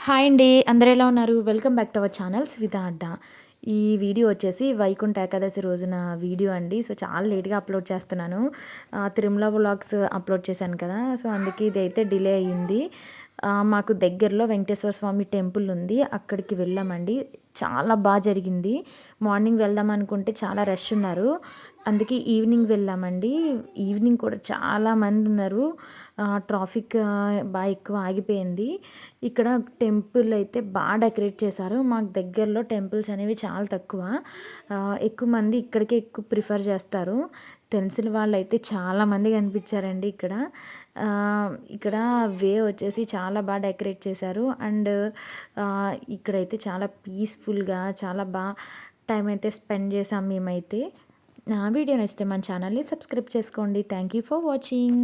Hi అండి. అందరూ ఎలా ఉన్నారు? Welcome back to our channel Svitha Adda. ఈ వీడియో వచ్చేసి వైకుంఠ ఏకాదశి రోజున వీడియో అండి. సో, చాలా లేట్‌గా అప్లోడ్ చేస్తున్నాను. తిరుమల వ్లాగ్స్ అప్లోడ్ చేశాను కదా! సో, అందుకే ఇదైతే డిలే అయ్యింది. మాకు దగ్గరలో వెంకటేశ్వర స్వామి టెంపుల్ ఉంది. అక్కడికి వెళ్ళామండి. చాలా జరిగింది. మార్నింగ్ వెళ్దాం అనుకుంటే చాలా రష్ ఉన్నారు. అందుకే ఈవినింగ్ వెళ్ళామండి. ఈవినింగ్ కూడా చాలా మంది ఉన్నారు. ట్రాఫిక్ ఎక్కువ ఆగిపోయింది. ఇక్కడ టెంపుల్ అయితే డెకరేట్ చేశారు. మాకు దగ్గరలో టెంపుల్స్ అనేవి చాలా తక్కువ. ఎక్కువ మంది ఇక్కడికే ఎక్కువ ప్రిఫర్ చేస్తారు. తెలిసిన వాళ్ళైతే చాలామంది కనిపించారండి ఇక్కడ. ఇక్కడ వచ్చేసి చాలా డెకరేట్ చేశారు. అండ్ ఇక్కడైతే చాలా పీస్ఫుల్గా చాలా టైం అయితే స్పెండ్ చేసాం మేమైతే. వీడియో నచ్చితే మన ఛానల్ని సబ్స్క్రైబ్ చేసుకోండి. Thank you for watching.